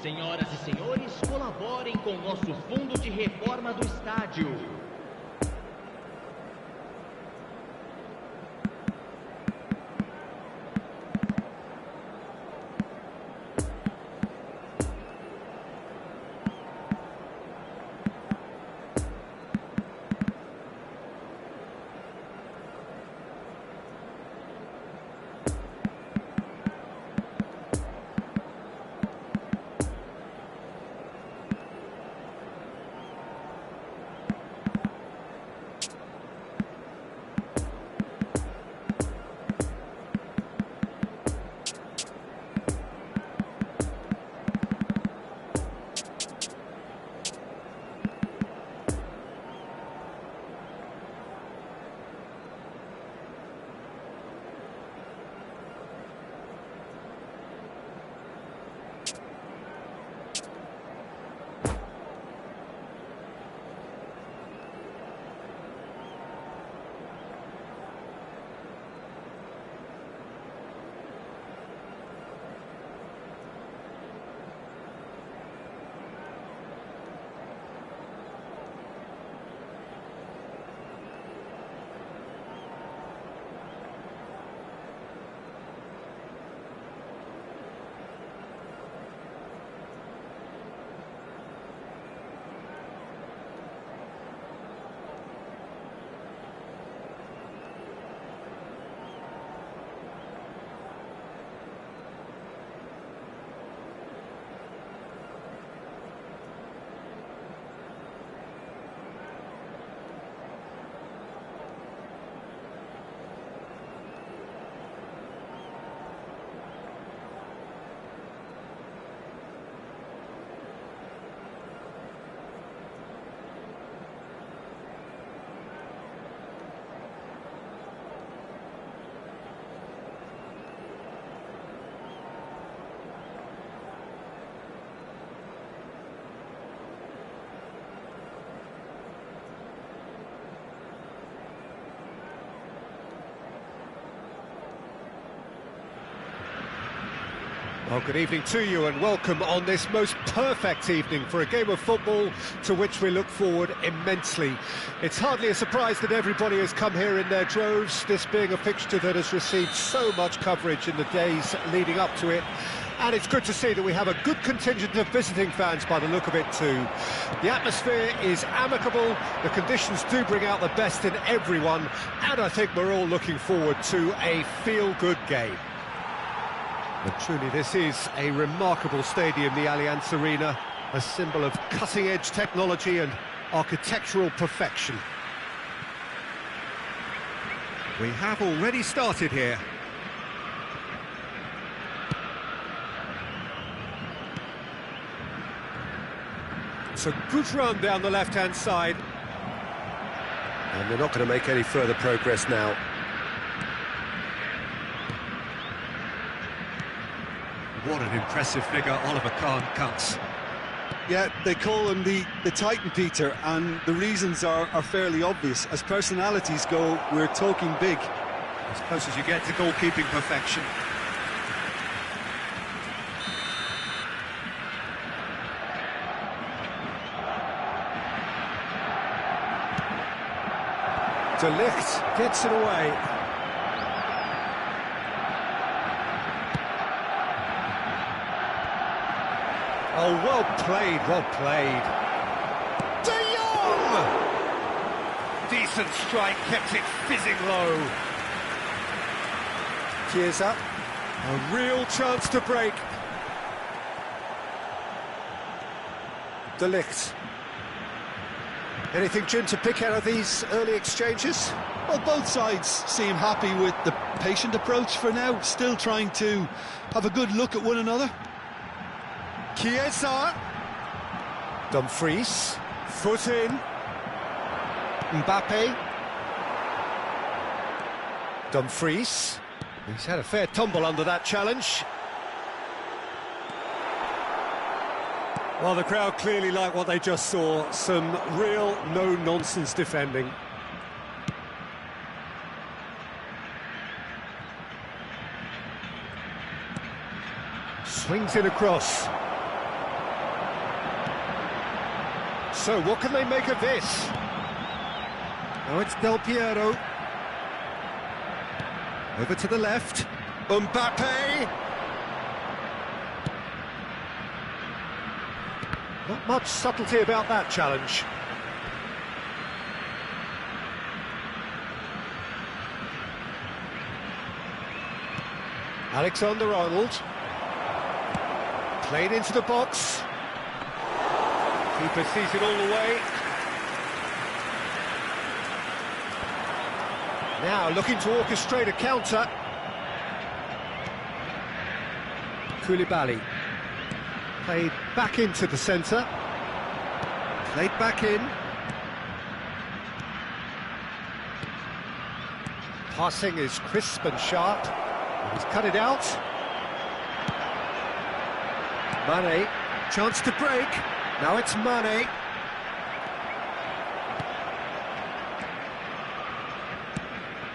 Senhoras e senhores, colaborem com o nosso fundo de reforma do estádio. Well, good evening to you and welcome on this most perfect evening for a game of football to which we look forward immensely. It's hardly a surprise that everybody has come here in their droves, this being a fixture that has received so much coverage in the days leading up to it. And it's good to see that we have a good contingent of visiting fans by the look of it too. The atmosphere is amicable, the conditions do bring out the best in everyone, and I think we're all looking forward to a feel-good game. But truly, this is a remarkable stadium, the Allianz Arena, a symbol of cutting-edge technology and architectural perfection. We have already started here. It's a good run down the left-hand side. And they're not going to make any further progress now. What an impressive figure Oliver Kahn cuts. Yeah, they call him the Titan, Peter, and the reasons are fairly obvious. As personalities go, we're talking big. As close as you get to goalkeeping perfection. De Ligt gets it away. Oh, well played, well played. De Jong! Decent strike, kept it fizzing low. Chiesa. A real chance to break. De Ligt. Anything, Jim, to pick out of these early exchanges? Well, both sides seem happy with the patient approach for now, still trying to have a good look at one another. Chiesa. Dumfries. Foot in. Mbappe. Dumfries. He's had a fair tumble under that challenge. Well, the crowd clearly like what they just saw. Some real no-nonsense defending. Swings it across. So what can they make of this? Now it's Del Piero. Over to the left. Mbappe! Not much subtlety about that challenge. Alexander-Arnold. Played into the box. Keeper sees it all the way. Now looking to orchestrate a counter. Koulibaly. Played back into the centre. Played back in. Passing is crisp and sharp. He's cut it out. Mane, chance to break. Now it's Mane.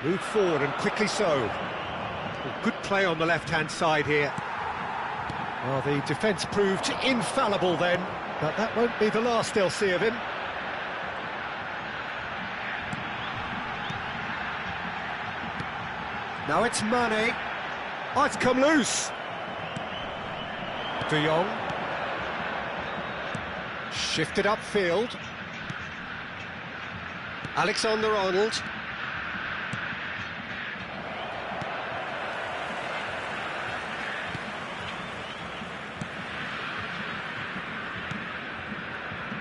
Move forward and quickly so. Well, good play on the left-hand side here. Well, the defence proved infallible then, but that won't be the last they'll see of him. Now it's Mane. Oh, it's come loose. De Jong. Shifted upfield. Alexander-Arnold.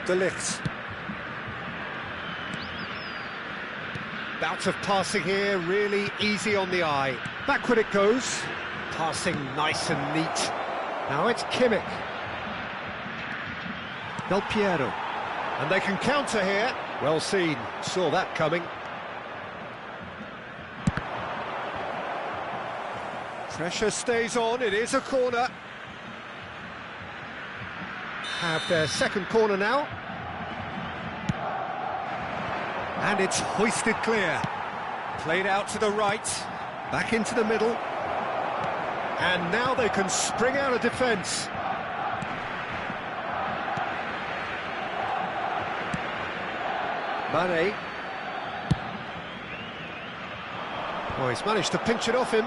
De Ligt. Bout of passing here, really easy on the eye. Backward it goes. Passing nice and neat. Now it's Kimmich. Del Piero. And they can counter here. Well seen, saw that coming. Pressure stays on, it is a corner. Have their second corner now. And it's hoisted clear. Played out to the right, back into the middle. And now they can spring out of defence. Mane. Oh, he's managed to pinch it off him.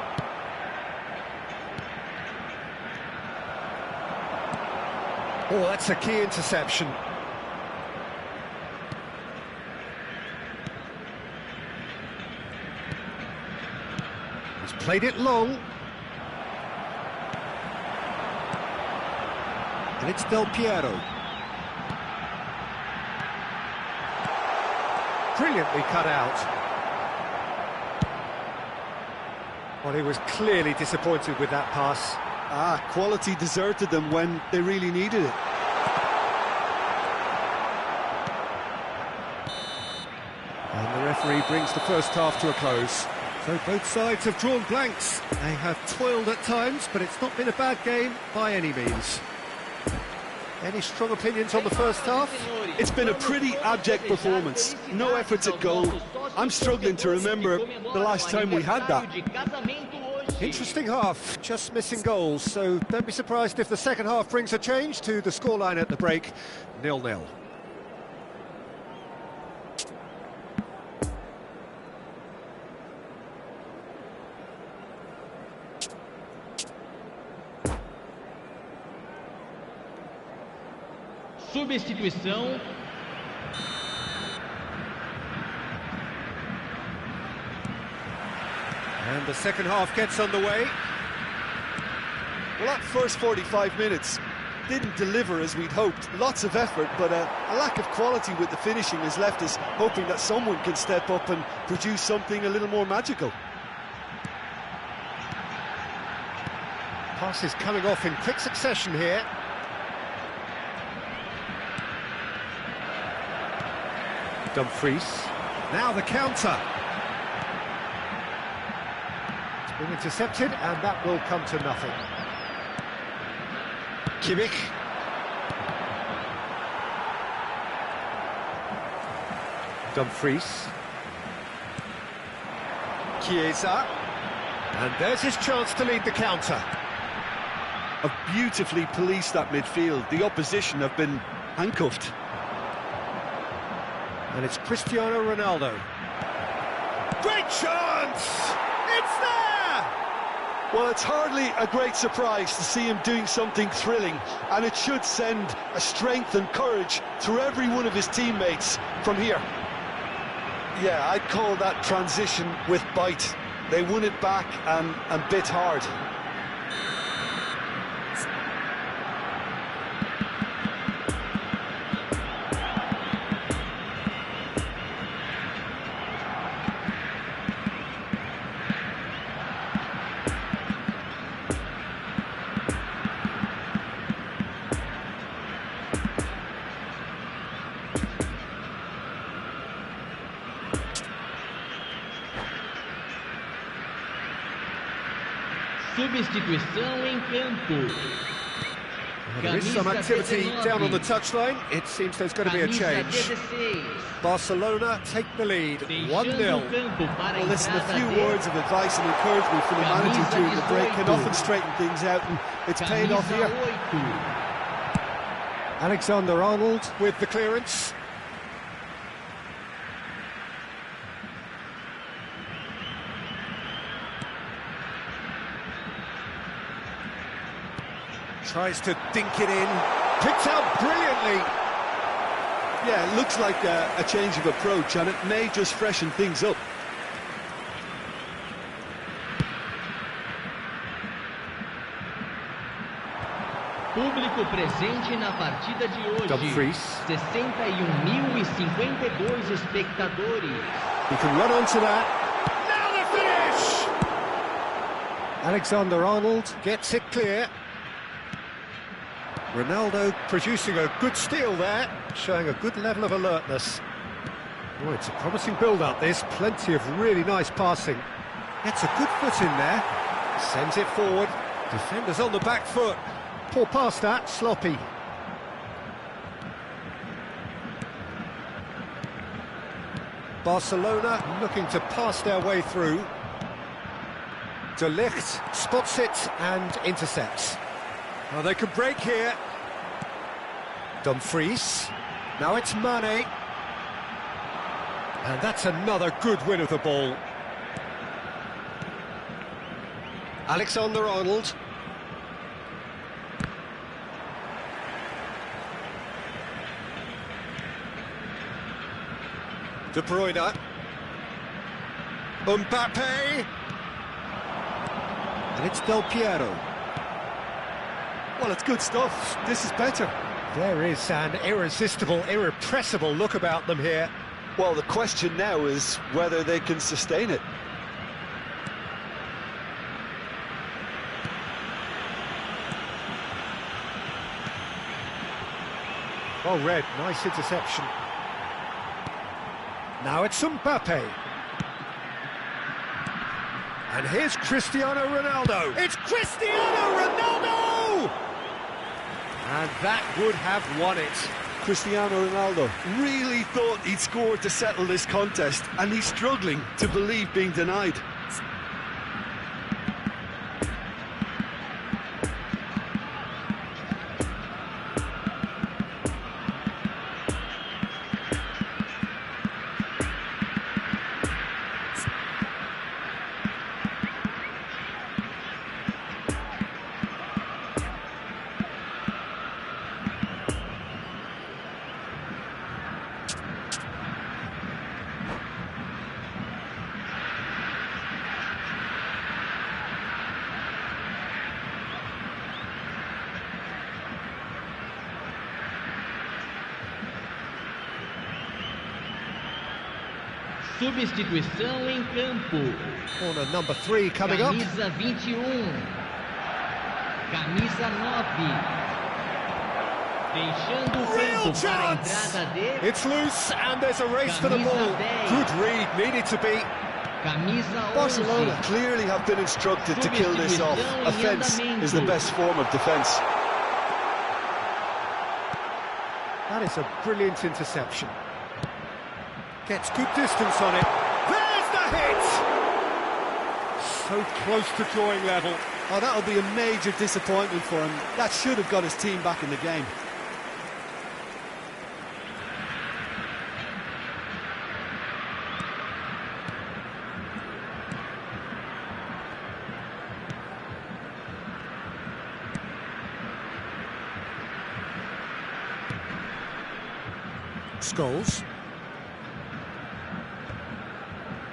Oh, that's a key interception. He's played it long. And it's Del Piero. Brilliantly cut out. Well, he was clearly disappointed with that pass. Quality deserted them when they really needed it. And the referee brings the first half to a close. So both sides have drawn blanks. They have toiled at times, but it's not been a bad game by any means. Any strong opinions on the first half? It's been a pretty abject performance. No efforts at goal. I'm struggling to remember the last time we had that. Interesting half, just missing goals, so don't be surprised if the second half brings a change to the scoreline at the break, 0-0. Substituição. And the second half gets underway. Well, that first 45 minutes didn't deliver as we'd hoped. Lots of effort, but a lack of quality with the finishing has left us hoping that someone can step up and produce something a little more magical. Passes coming off in quick succession here. Dumfries. Now the counter. It's been intercepted, and that will come to nothing. Kimmich. Dumfries. Chiesa. And there's his chance to lead the counter. Have beautifully policed that midfield. The opposition have been handcuffed. And it's Cristiano Ronaldo. Great chance! It's there! Well, it's hardly a great surprise to see him doing something thrilling, and it should send a strength and courage through every one of his teammates from here. Yeah, I'd call that transition with bite. They won it back and bit hard. Substituição em campo. Well, there is some activity down on the touchline. It seems there's going to be a change. Barcelona take the lead, 1-0. Well, listen, a few words of advice and encouragement from the manager during the break can often straighten things out, and it's paid off here. Alexander-Arnold with the clearance. Tries to dink it in, picked out brilliantly. Yeah, it looks like a change of approach, and it may just freshen things up. Público presente na partida de hoje. 61.052 espectadores. He can run onto that. Now the finish! Alexander-Arnold gets it clear. Ronaldo producing a good steal there, showing a good level of alertness. Oh, it's a promising build-up, this. Plenty of really nice passing. Gets a good foot in there. Sends it forward. Defenders on the back foot. Poor pass that, sloppy. Barcelona looking to pass their way through. De Ligt spots it and intercepts. Oh, they could break here. Dumfries. Now it's Mane. And that's another good win of the ball. Alexander-Arnold. De Bruyne. Mbappe. And it's Del Piero. Well, it's good stuff. This is better. There is an irresistible, irrepressible look about them here. Well, the question now is whether they can sustain it. Well read, nice interception. Now it's Mbappe. And here's Cristiano Ronaldo. It's Cristiano Ronaldo! And that would have won it. Cristiano Ronaldo really thought he'd scored to settle this contest, and he's struggling to believe being denied. Substituição em campo. Corner number 3 coming up. Camisa 21. Camisa 9. Deixando o campo para a entrada de... It's loose and there's a race for the ball. Good read, needed to be. Camisa 11. Barcelona clearly have been instructed to kill this off. Offence is the best form of defence. That is a brilliant interception. Gets good distance on it. There's the hit! So close to drawing level. Oh, that'll be a major disappointment for him. That should have got his team back in the game. Scholes.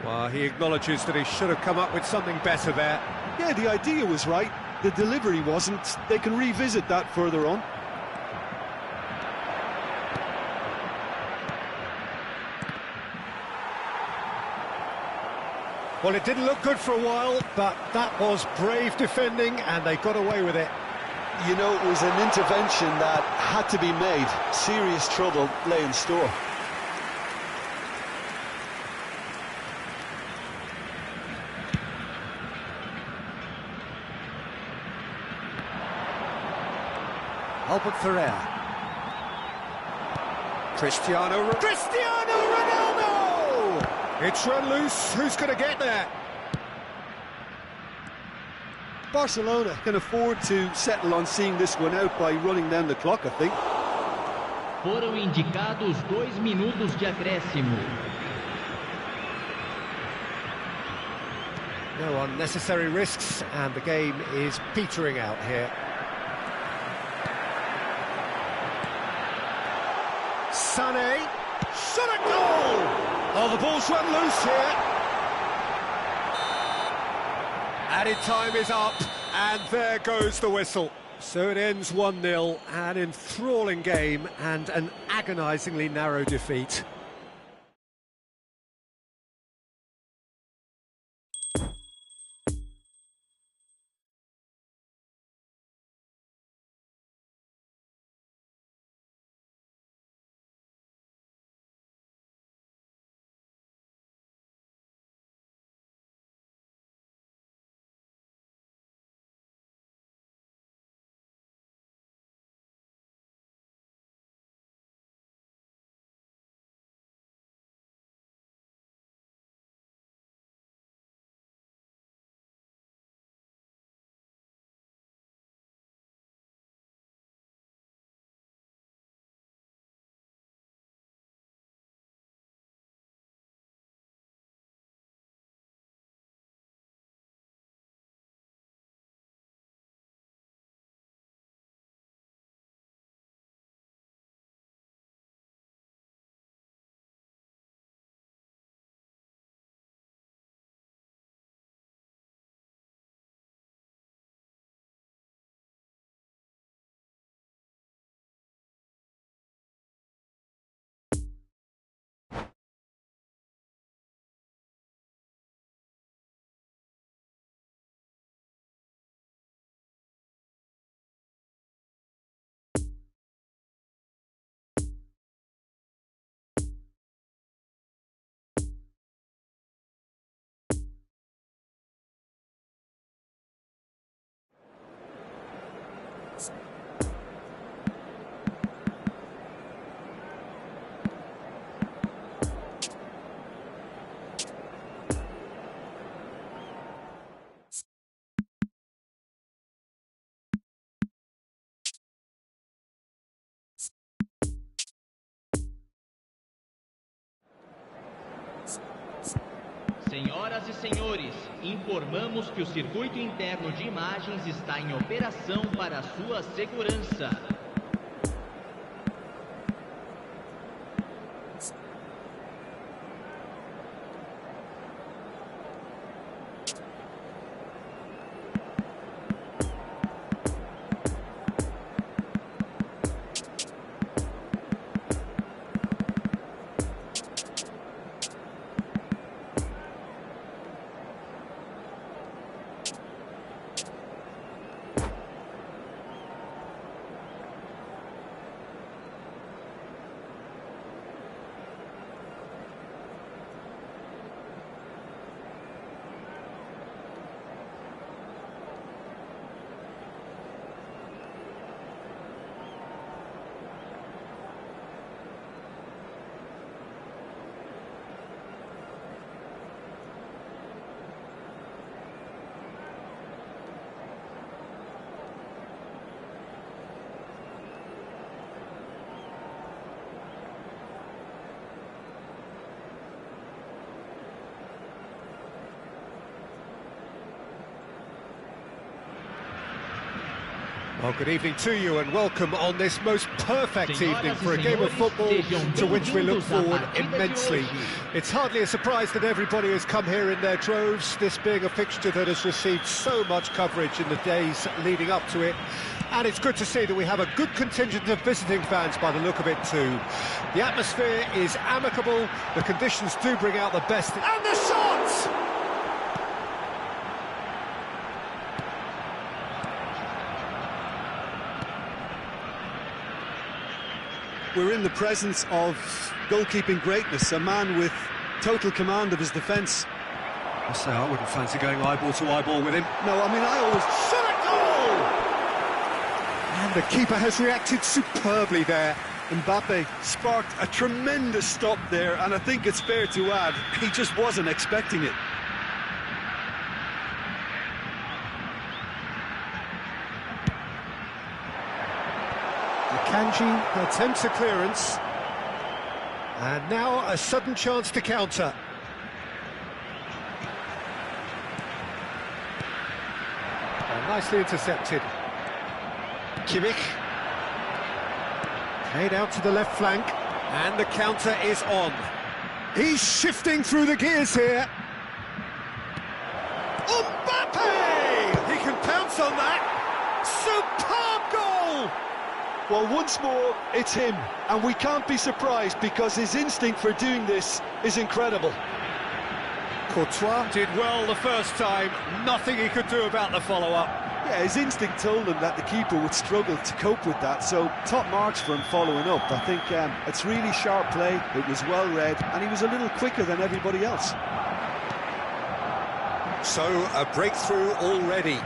Well, he acknowledges that he should have come up with something better there. Yeah, the idea was right, the delivery wasn't. They can revisit that further on. Well, it didn't look good for a while, but that was brave defending, and they got away with it. You know, it was an intervention that had to be made. Serious trouble lay in store. Albert Ferrer. Cristiano Ronaldo! It's run loose. Who's going to get there? Barcelona can afford to settle on seeing this one out by running down the clock, I think. Foram indicados 2 minutos de acréscimo. No unnecessary risks, and the game is petering out here. Sané, shot at goal! Oh, the ball's run loose here. Added time is up, and there goes the whistle. So it ends 1-0, an enthralling game and an agonisingly narrow defeat. Senhoras e senhores, informamos que o circuito interno de imagens está em operação para sua segurança. Well, good evening to you and welcome on this most perfect evening for a game of football to which we look forward immensely. It's hardly a surprise that everybody has come here in their droves, this being a fixture that has received so much coverage in the days leading up to it. And it's good to see that we have a good contingent of visiting fans by the look of it too. The atmosphere is amicable, the conditions do bring out the best. And the shots! We're in the presence of goalkeeping greatness, a man with total command of his defence. I say I wouldn't fancy going eyeball to eyeball with him. No, I mean, I always... Shot at goal! And the keeper has reacted superbly there. Mbappe sparked a tremendous stop there, and I think it's fair to add, he just wasn't expecting it. Kanji attempts a clearance, and now a sudden chance to counter. Nicely intercepted. Kimmich played out to the left flank, and the counter is on. He's shifting through the gears here. Mbappe! He can pounce on that. Superb goal! Well, once more, it's him, and we can't be surprised because his instinct for doing this is incredible. Courtois did well the first time, nothing he could do about the follow-up. Yeah, his instinct told him that the keeper would struggle to cope with that, so top marks for him following up. I think it's really sharp play, it was well read, and he was a little quicker than everybody else. So, a breakthrough already.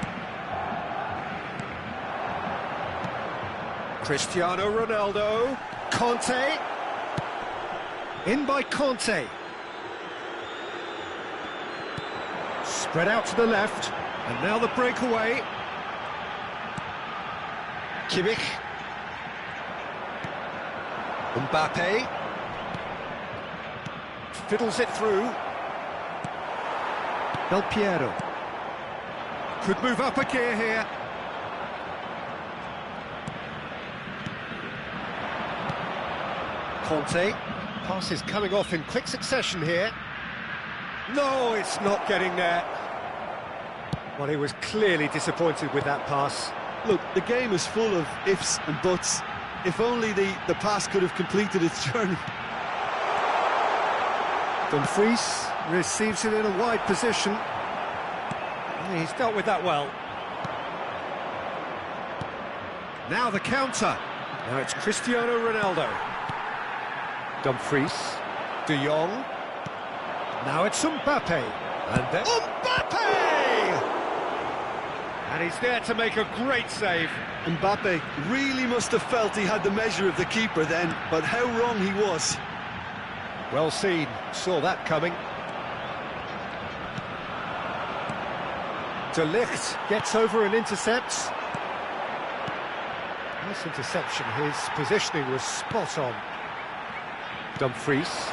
Cristiano Ronaldo, Conte, in by Conte. Spread out to the left, and now the breakaway. Kimmich. Mbappe. Fiddles it through. Del Piero. Could move up a gear here. Conte. Pass is coming off in quick succession here. No, it's not getting there. Well, he was clearly disappointed with that pass. Look, the game is full of ifs and buts. If only the pass could have completed its journey. Dumfries receives it in a wide position. He's dealt with that well. Now the counter. Now it's Cristiano Ronaldo. Dumfries, De Jong. Now it's Mbappe. And then Mbappe! And he's there to make a great save. Mbappe really must have felt he had the measure of the keeper then, but how wrong he was. Well seen, saw that coming. De Ligt gets over and intercepts. Nice interception, his positioning was spot on. Dumfries.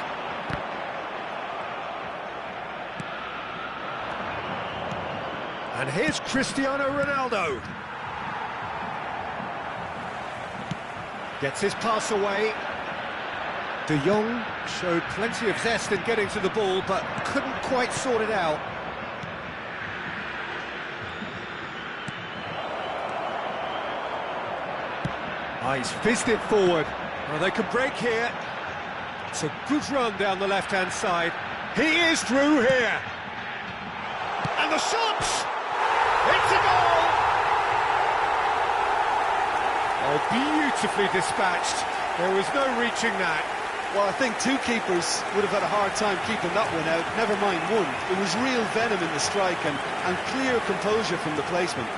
And here's Cristiano Ronaldo. Gets his pass away. De Jong showed plenty of zest in getting to the ball, but couldn't quite sort it out. He's fizzed it forward. Well, they can break here. It's a good run down the left-hand side. He is through here. And the shot! It's a goal! Oh, beautifully dispatched. There was no reaching that. Well, I think two keepers would have had a hard time keeping that one out, never mind one. It was real venom in the strike and clear composure from the placement.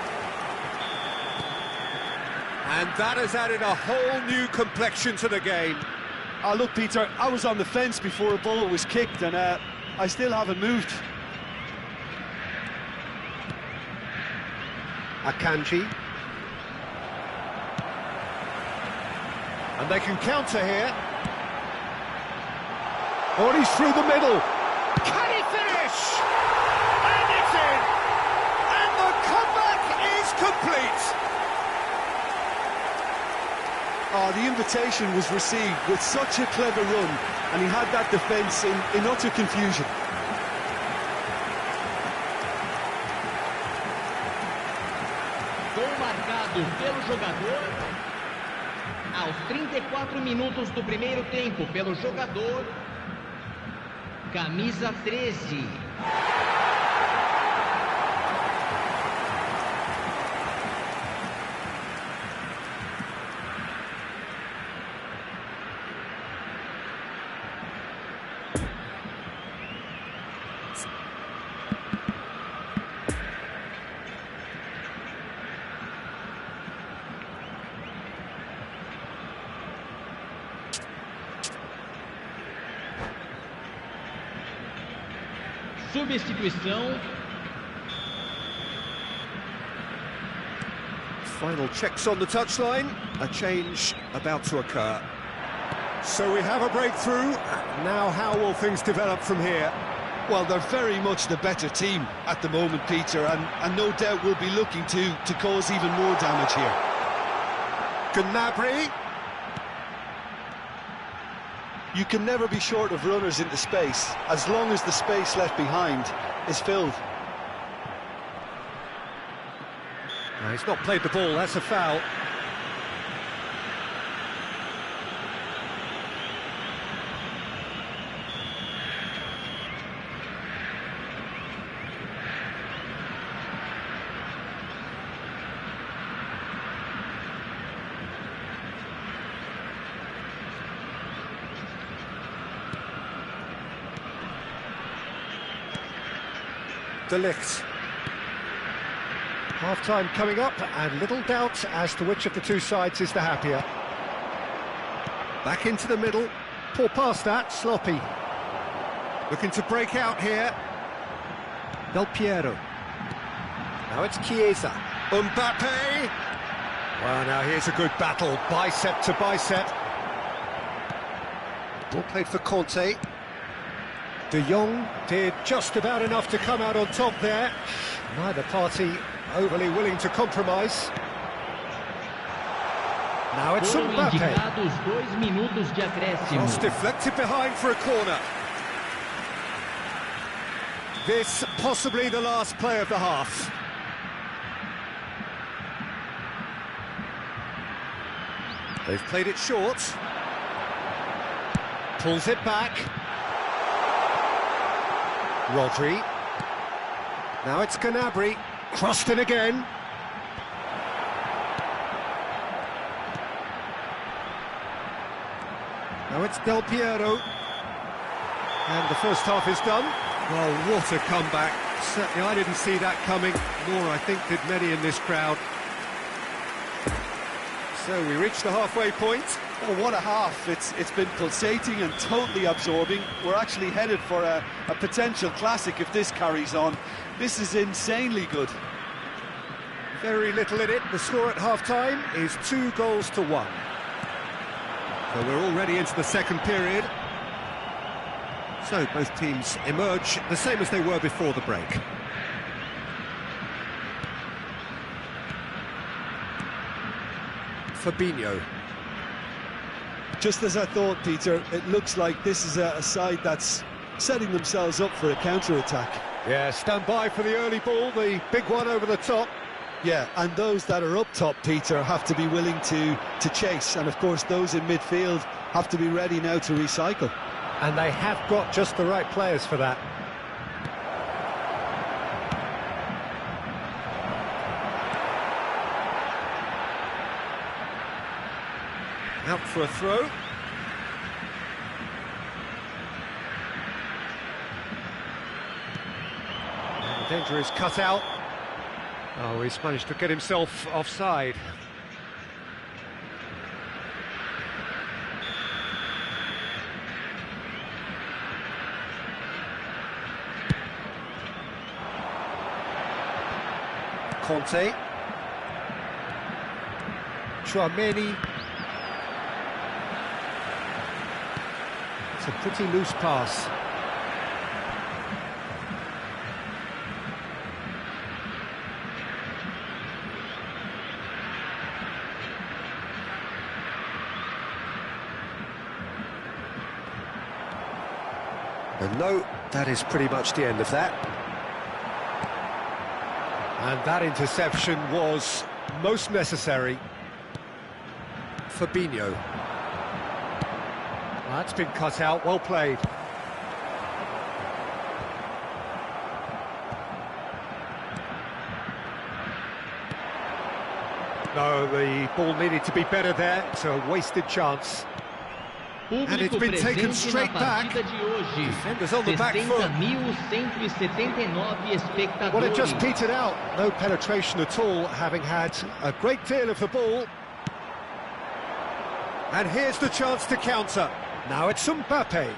And that has added a whole new complexion to the game. Look, Peter, I was on the fence before a ball was kicked, and I still haven't moved. Akanji. And they can counter here. Oh, and he's through the middle. Can he finish? And it's in! And the comeback is complete! Oh, the invitation was received with such a clever run, and he had that defence in utter confusion. Gol marcado pelo jogador aos 34 minutos do primeiro tempo pelo jogador camisa 13. Substituição. Final checks on the touchline. A change about to occur. So we have a breakthrough. Now how will things develop from here? Well, they're very much the better team at the moment, Peter, and no doubt will be looking to cause even more damage here. Gnabry. You can never be short of runners into space, as long as the space left behind is filled. No, he's not played the ball, that's a foul. De Ligt. Half-time coming up, and little doubt as to which of the two sides is the happier. Back into the middle. Poor pass that, sloppy. Looking to break out here. Del Piero. Now it's Chiesa. Mbappe. Well, now here's a good battle, bicep to bicep. Ball played for Conte. De Jong did just about enough to come out on top there. Neither party overly willing to compromise. Now it's Mbappe. Cross deflected behind for a corner. This possibly the last play of the half. They've played it short. Pulls it back. Rodri. Now it's Gnabry. Crossed in again. Now it's Del Piero. And the first half is done. Well, what a comeback. Certainly I didn't see that coming, nor I think did many in this crowd. So we reach the halfway point. Oh, what a half. It's been pulsating and totally absorbing. We're actually headed for a potential classic if this carries on. This is insanely good. Very little in it. The score at half-time is 2-1. So we're already into the second period. So both teams emerge the same as they were before the break. Fabinho. Just as I thought, Peter, it looks like this is a side that's setting themselves up for a counter-attack. Yeah, stand by for the early ball, the big one over the top. Yeah, and those that are up top, Peter, have to be willing to chase. And of course, those in midfield have to be ready now to recycle. And they have got just the right players for that. Out for a throw. And the danger is cut out. Oh, he's managed to get himself offside. Conte. Tchouaméni. It's a pretty loose pass. And no, that is pretty much the end of that. And that interception was most necessary. Fabinho. That's been cut out, well played. No, the ball needed to be better there. It's a wasted chance. And it's been taken straight back. Defenders on the back foot. Well, it just petered out. No penetration at all, having had a great deal of the ball. And here's the chance to counter. Now it's Mbappe.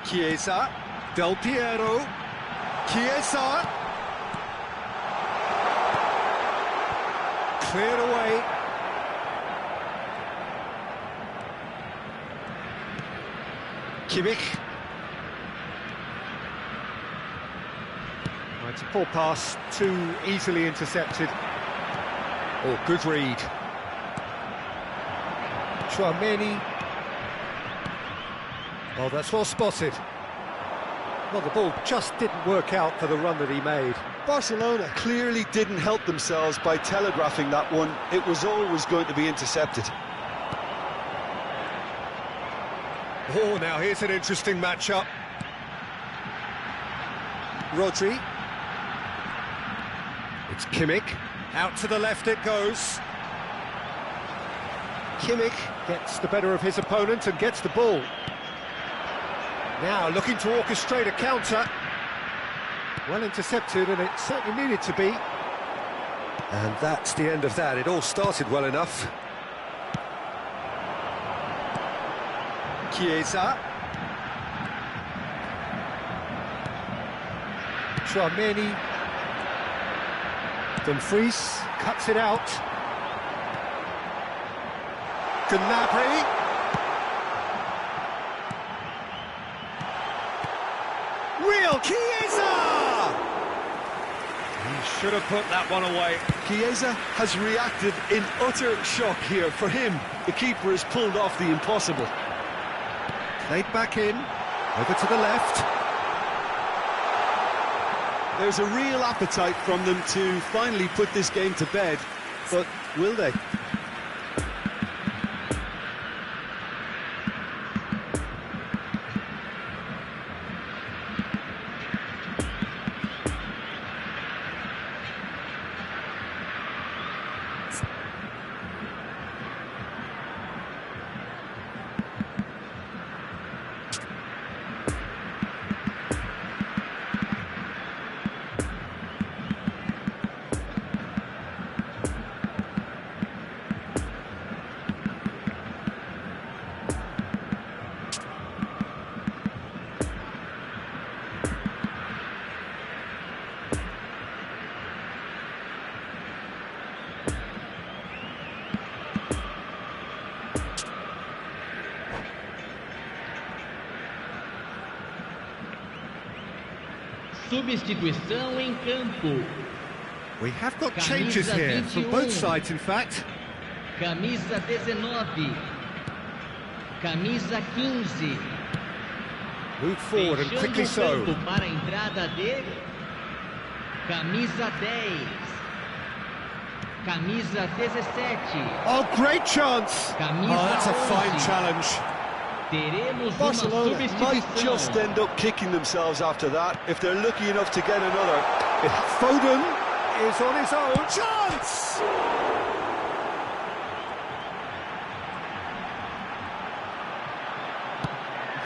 Chiesa. Del Piero. Chiesa. Cleared away. Kimmich. It's a poor pass, too easily intercepted. Oh, good read. Tchouaméni. Oh, that's well spotted. Well, the ball just didn't work out for the run that he made. Barcelona clearly didn't help themselves by telegraphing that one. It was always going to be intercepted. Oh, now here's an interesting matchup. Rodri. It's Kimmich. Out to the left it goes. Kimmich gets the better of his opponent and gets the ball. Now looking to orchestrate a counter. Well intercepted, and it certainly needed to be. And that's the end of that. It all started well enough. Chiesa. Tchouaméni. Dumfries cuts it out. Gnabry. Real Chiesa! He should have put that one away. Chiesa has reacted in utter shock here. For him, the keeper has pulled off the impossible. Played back in, over to the left. There's a real appetite from them to finally put this game to bed, but will they? Substituição em campo. We have got changes here, from both sides in fact. Camisa 19. Camisa 15. Move forward and quickly so. Para a entrada de Camisa 10. Camisa 17. Oh, great chance! Camisa Oh, that's a fine 11. challenge. Teremos Barcelona uma might substituição. just end up kicking themselves after that if they're lucky enough to get another. Foden is on his own. Chance!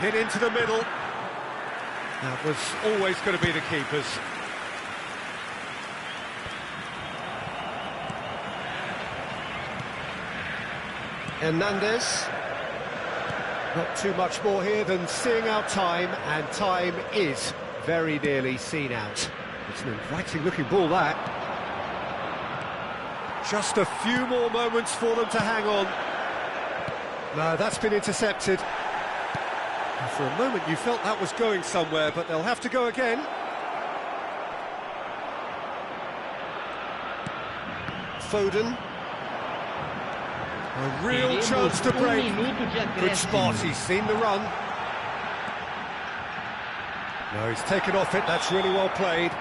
Hit into the middle. That was always going to be the keeper's. Hernandez. Not too much more here than seeing out time, and time is very nearly seen out. It's an inviting-looking ball, that. Just a few more moments for them to hang on. No, that's been intercepted. And for a moment you felt that was going somewhere, but they'll have to go again. Foden. A real chance to break. Good spot, he's seen the run. No, he's taken off it, that's really well played.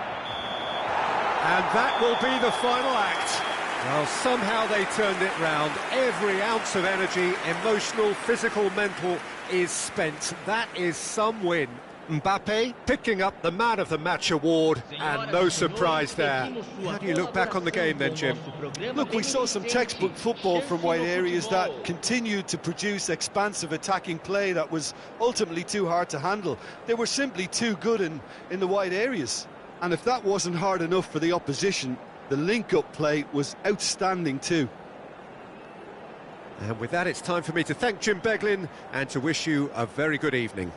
And that will be the final act. Well, somehow they turned it round. Every ounce of energy, emotional, physical, mental, is spent. That is some win. Mbappe picking up the Man of the Match award, and no surprise there. How do you look back on the game then, Jim? Look, we saw some textbook football from wide areas that continued to produce expansive attacking play that was ultimately too hard to handle. They were simply too good in the wide areas. And if that wasn't hard enough for the opposition, the link-up play was outstanding too. And with that, it's time for me to thank Jim Beglin and to wish you a very good evening.